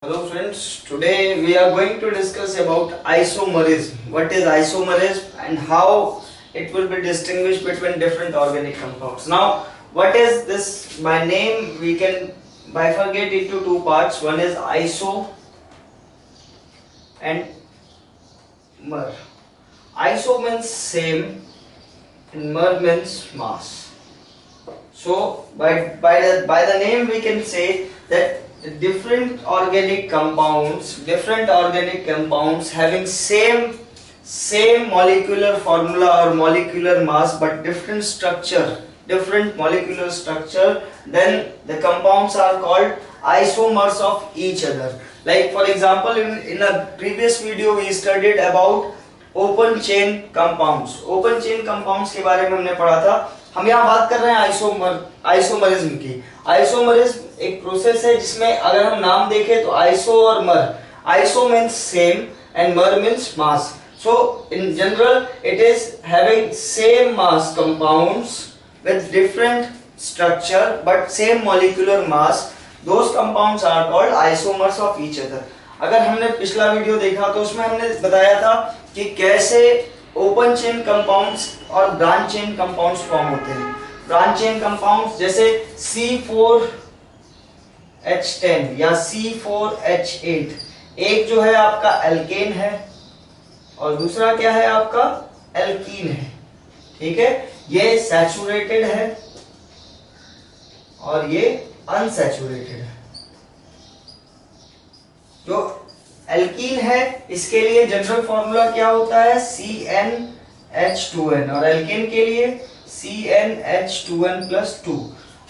Hello friends, today we are going to discuss about isomerism. What is isomerism and how it will be distinguished between different organic compounds. Now, what is this? By name we can bifurcate into two parts. One is iso and mer. Iso means same and mer means mass. So by the name we can say that different organic compounds having same molecular formula or molecular mass but different molecular structure, then the compounds are called isomers of each other. Like for example, in a previous video we studied about open chain compounds के बारे में हमने पढ़ा था. हम यहाँ बात कर रहे हैं आइसोमरिज्म की. आइसोमरिज्म एक प्रोसेस है जिसमें अगर हम नाम देखें तो आइसो और मर. आइसो मीन्स सेम एंड मर means mass. So in general it is having same mass compounds with different structure but same molecular mass. Those compounds are called isomers of each other. अगर हमने पिछला video देखा तो उसमें हमने बताया था कि कैसे ओपन चेन कंपाउंड्स और ब्रांच चेन कंपाउंड्स फॉर्म होते हैं. ब्रांच चेन कंपाउंड्स जैसे C4H10 या C4H8, एक जो है आपका एल्केन है और दूसरा क्या है आपका एल्कीन है. ठीक है, ये सैचुरेटेड है और ये अनसैचुरेटेड है. जो एल्कीन है इसके लिए जनरल फॉर्मूला क्या होता है CnH2n और एल्केन के लिए CnH2n+2.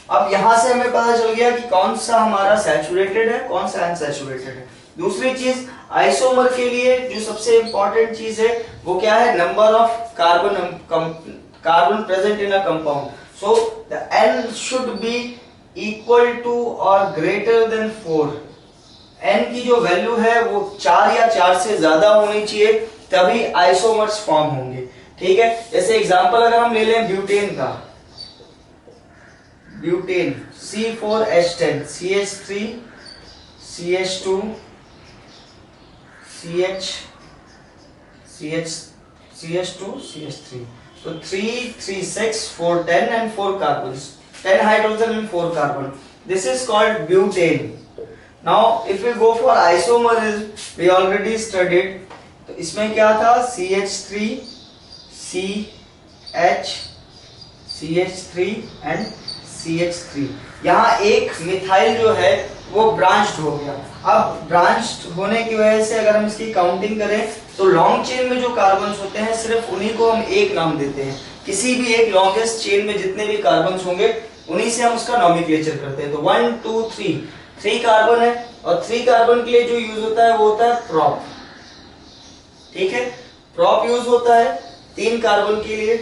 अब यहां से हमें पता चल गया कि कौन सा हमारा सैचुरेटेड है कौन सा अनसैचुरेटेड है. दूसरी चीज आइसोमर के लिए जो सबसे इंपॉर्टेंट चीज है वो क्या है, number of carbon present in a compound. So the N should be equal to और ग्रेटर देन 4. N की जो वैल्यू है वो 4 या 4 से ज्यादा होनी चाहिए तभी आइसोमर्स फॉर्म होंगे. ठीक है, जैसे एग्जांपल अगर हम ले लें ब्यूटेन का, butane C4H10 CH3 CH2 CH2 CH3. So 3 3 6 4 10 and 4 carbons, 10 hydrogen and 4 carbon. This is called butane. Now if we go for isomerism, we already studied. तो इसमें क्या था CH3 CH CH3 and CH3. यहाँ एक methyl जो है वो branched हो गया. अब ब्रांच्ड होने की वजह से अगर हम इसकी काउंटिंग करें तो लॉन्ग चेन में जो कार्बन्स होते हैं सिर्फ उन्हीं को हम एक नाम देते हैं. किसी भी एक लॉन्गेस्ट चेन में जितने भी कार्बन्स होंगे उन्हीं से हम उसका नॉमेनक्लेचर करते हैं. तो 1 2 3 कार्बन है और 3 कार्बन के लिए जो यूज होता है वो होता है प्रॉप. ठीक है, प्रॉप यूज होता है 3 कार्बन के लिए.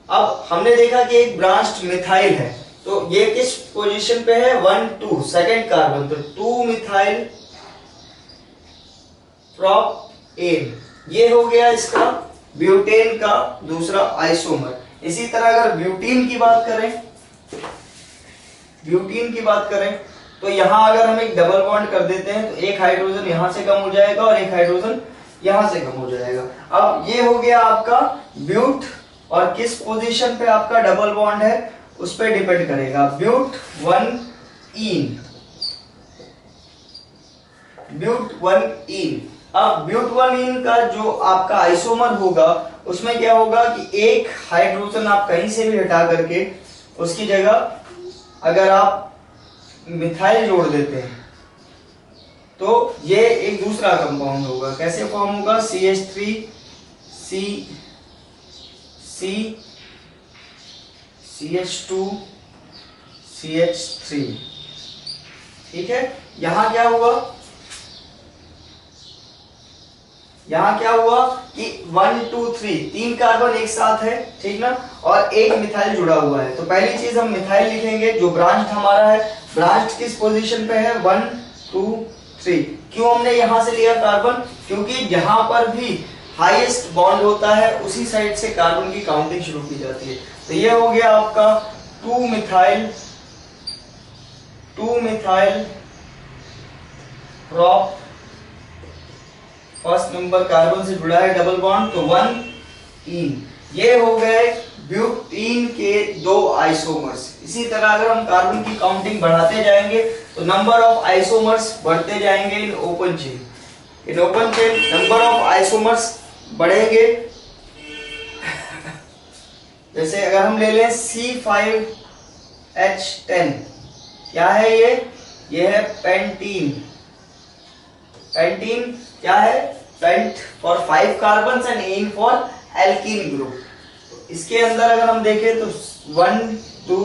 अब हमने देखा कि एक ब्रांच्ड मिथाइल है तो ये किस पोजीशन पे है 1 2 सेकंड कार्बन, तो 2 मिथाइल प्रॉप एन. ये हो गया इसका ब्यूटेन का दूसरा आइसोमर. इसी तरह अगर ब्यूटीन की बात करें तो यहां अगर हम एक डबल बॉन्ड कर देते हैं तो एक हाइड्रोजन यहां से कम हो जाएगा और एक हाइड्रोजन यहां से कम हो जाएगा. अब ये हो गया आपका ब्यूट और किस पोजीशन पे आपका डबल बॉन्ड है उस पे डिपेंड करेगा. ब्यूट 1 इन. अब ब्यूट 1 इन का जो आपका आइसोमर होगा उसमें क्या होगा कि एक हाइड्रोजन आप कहीं से भी हटा करके उसकी जगह अगर आप मिथाइल जोड़ देते हैं तो ये एक दूसरा कंपाउंड होगा. कैसे फॉर्म होगा CH3 CH2 CH3. ठीक है, यहां क्या हुआ कि 1 2 3 कार्बन एक साथ है. ठीक ना, और एक मिथाइल जुड़ा हुआ है. तो पहली चीज हम मिथाइल लिखेंगे जो ब्रांच्ड हमारा है. ब्रांच्ड किस पोजीशन पे है 1 2 3. क्यों हमने यहां से लिया कार्बन, क्योंकि जहां पर भी हाईएस्ट बॉन्ड होता है उसी साइड से कार्बन की काउंटिंग शुरू की जाती है. तो ये हो गया आपका 2 methyl prop, first number carbon से जुड़ा है डबल बॉन्ड, तो 1 इन। ये हो गए ब्यूटीन के 2 आइसोमर्स। इसी तरह अगर हम कार्बन की काउंटिंग बढ़ाते जाएंगे तो नंबर ऑफ आइसोमर्स बढ़ते जाएंगे in open chain. In open chain number of isomers बढ़ेंगे। जैसे अगर हम ले लें C5H10, क्या है ये है पेंटीन। पेंटीन क्या है? Pent for 5 carbon and ene for alkene group. इसके अंदर अगर हम देखें तो 1 2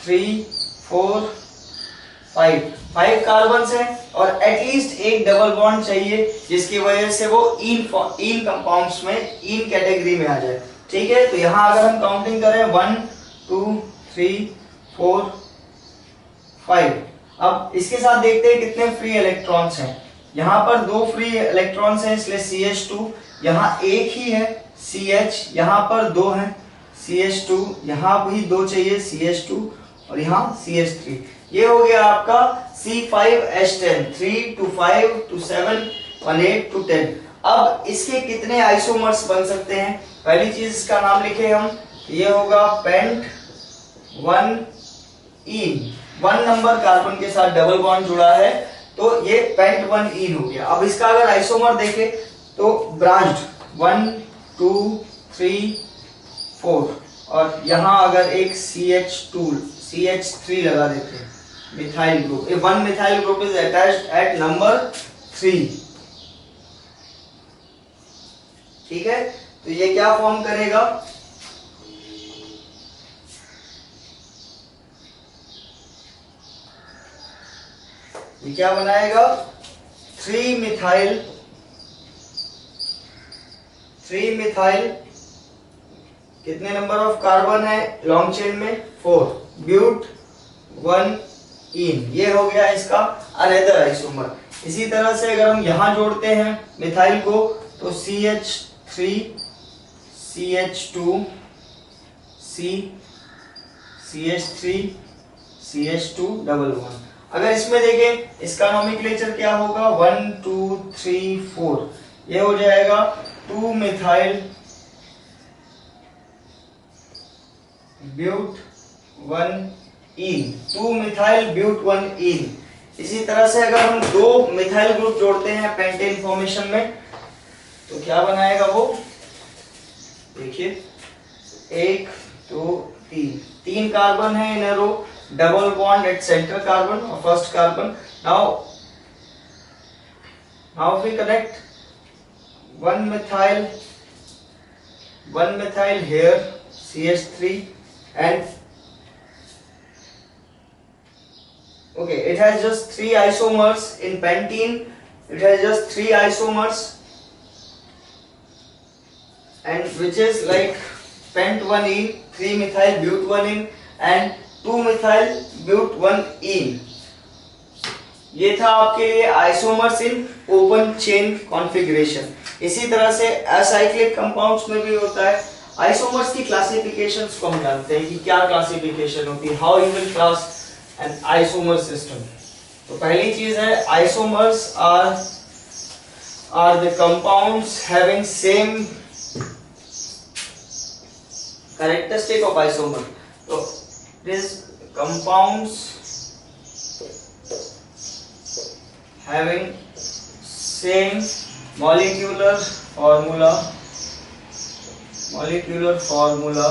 3 4 5 कार्बन है और एटलीस्ट एक डबल बॉन्ड चाहिए जिसकी वजह से वो इन कंपाउंड्स में इन कैटेगरी में आ जाए। ठीक है, तो यहां अगर हम काउंटिंग करें 1 2 3 4 5। अब इसके साथ देखते हैं कितने फ्री इलेक्ट्रॉन्स हैं। यहाँ पर 2 फ्री इलेक्ट्रॉन्स हैं इसलिए CH2, यहाँ एक ही है CH, यहाँ पर 2 हैं CH2, यहाँ भी 2 चाहिए CH2 और यहाँ CH3। ये हो गया आपका C5H10, 3 to 5 to 7 1 8 to 10। अब इसके कितने आइसोमर्स बन सकते हैं? पहली चीज इसका नाम लिखे हम, ये होगा पेंट 1 इन। 1 नंबर कार्बन के साथ डबल बॉन्ड जुड़ा है तो ये पेंट 1 इन हो गया। अब इसका अगर आइसोमर देखें तो ब्रांच्ड 1 2 3 4 और यहाँ अगर एक CH3 लगा देते हैं methyl group, 1 methyl group is attached eight number 3। ठीक है, तो ये क्या फॉर्म करेगा? ये क्या बनाएगा? 3 मिथाइल कितने नंबर ऑफ कार्बन है लॉन्ग चेन में? 4 ब्यूट 1 इन। ये हो गया इसका अनदर आइसोमर। इसी तरह से अगर हम यहां जोड़ते हैं मिथाइल को तो CH3 CH2 CH3 CH2 double 1। अगर इसमें देखें इसका नोमेनक्लेचर क्या होगा? 1 2 3 4। ये हो जाएगा 2 मिथाइल ब्यूट 1 इन, 2 मिथाइल ब्यूट 1 इन। इसी तरह से अगर हम 2 मिथाइल ग्रुप जोड़ते हैं पेंटेन फॉर्मेशन में तो क्या बनाएगा वो? देखिए 1 2 3 कार्बन है in a row, double bond at centre carbon और first carbon. Now we connect one methyl here CH3 and okay, it has just 3 isomers in pentene. It has just 3 isomers and which is like pent 1 ene, 3 methyl but 1 ene and 2 methyl but 1 ene। ये था आपके लिए isomers in open chain configuration. इसी तरह से acyclic compounds में भी होता है। आइसोमर्स की क्लासिफिकेशंस को हम जानते हैं कि क्या क्लासिफिकेशन होती है, how you will class an isomer system. तो पहली चीज है isomers are the compounds having same characteristic of isomer. तो this compounds having same molecular formula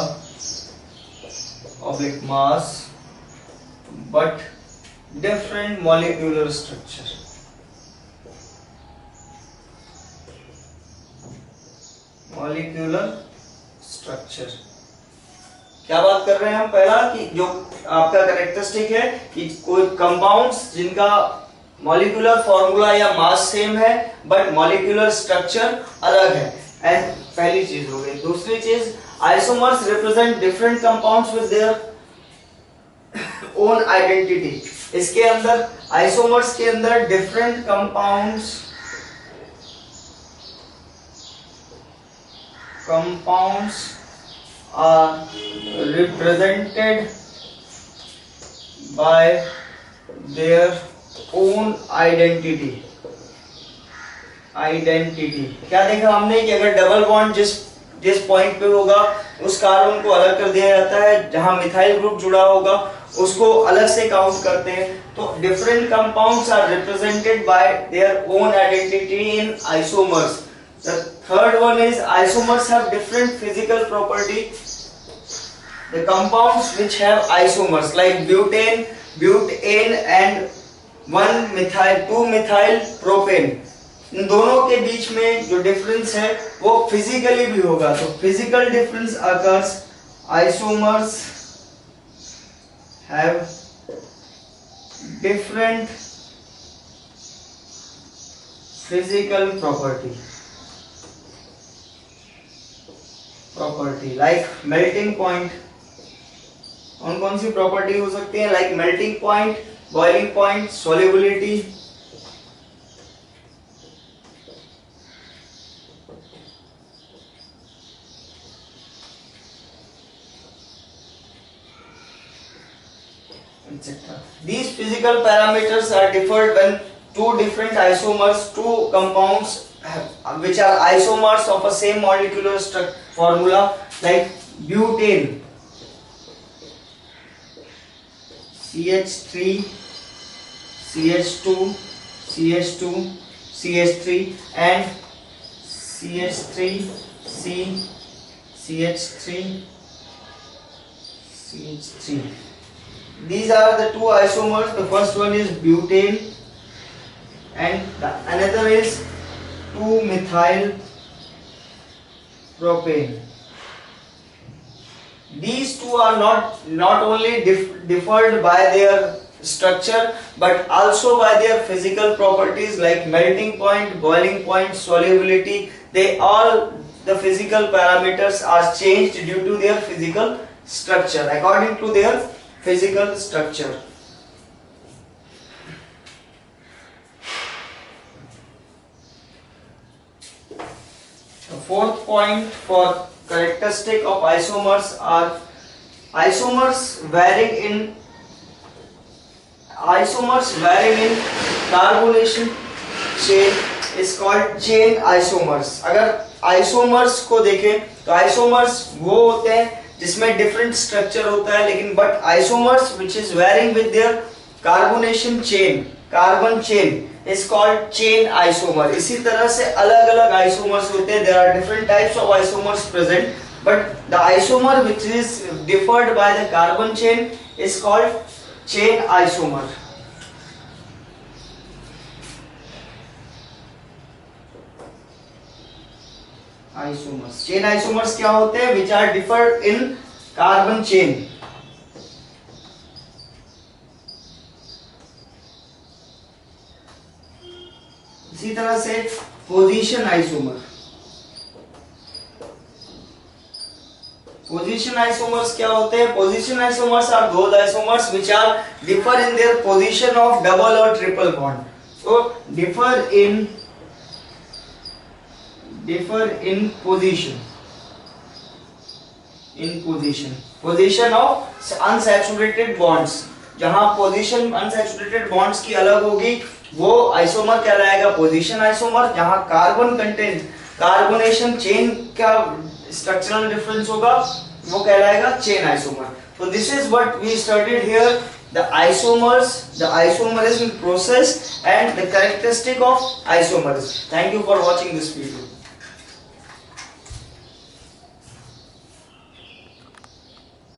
oblique mass but different molecular structure। क्या बात कर रहे हैं हम? पहला कि जो आपका कैरेक्टरिस्टिक है कि कोई कंपाउंड्स जिनका मॉलिक्यूलर फॉर्मूला या मास सेम है बट मॉलिक्यूलर स्ट्रक्चर अलग है, एंड पहली चीज हो गई। दूसरी चीज isomers represent different compounds with their own identity. इसके अंदर आइसोमर्स के अंदर different compounds are represented by their own identity। Identity. क्या देखा हमने कि अगर डबल बॉन्ड जिस जिस पॉइंट पे होगा उस कार्बन को अलग कर दिया जाता है, जहां मिथाइल ग्रुप जुड़ा होगा उसको अलग से काउंट करते हैं। तो different compounds are represented by their own identity in isomers. The third one is isomers have different physical property. The compounds which have isomers like butane, butane and 1 methyl 2 methyl propane, इन दोनों के बीच में जो difference है वो physically भी होगा। तो physical difference occurs, isomers have different physical property like melting point. कौन कौन सी प्रॉपर्टी हो सकती है? Like melting point, boiling point, solubility. etc. These physical parameters are differed when two different isomers, two compounds which are isomers of a same molecular formula like butane CH3 CH2 CH2 CH3 and CH3 C CH3 CH3. These are the two isomers. The first one is butane and the another is 2-methyl propane. These two are not only differed by their structure but also by their physical properties like melting point, boiling point, solubility. The physical parameters are changed due to their physical structure, according to their physical structure. The fourth point for characteristic of isomers are isomers varying in carbonation chain is called chain isomers. अगर isomers को देखें तो isomers वो होते हैं जिसमें different structure होता है, लेकिन but isomers which is varying with their carbonation chain, carbon chain is called chain isomer. इसी तरह से अलग अलग आइसोमर्स होते हैं। There are different types of isomers present, but the isomer which is differed by the carbon chain is called chain isomer. Isomers, chain isomers क्या होते हैं? Which are differed in carbon chain. इसी तरह से position isomer. Position isomers क्या होते हैं? Position isomers are those isomers which are differ in their position of double or triple bond. So differ in position of unsaturated bonds। जहां position unsaturated bonds की अलग होगी वो आइसोमर कहलाएगा position isomer. जहां कार्बन कंटेंट कार्बोनेशन चेन का structural difference होगा वो कहलाएगा chain isomer. So this is what we studied here, the isomers, the isomerism process and the characteristic of isomers. Thank you for watching this video.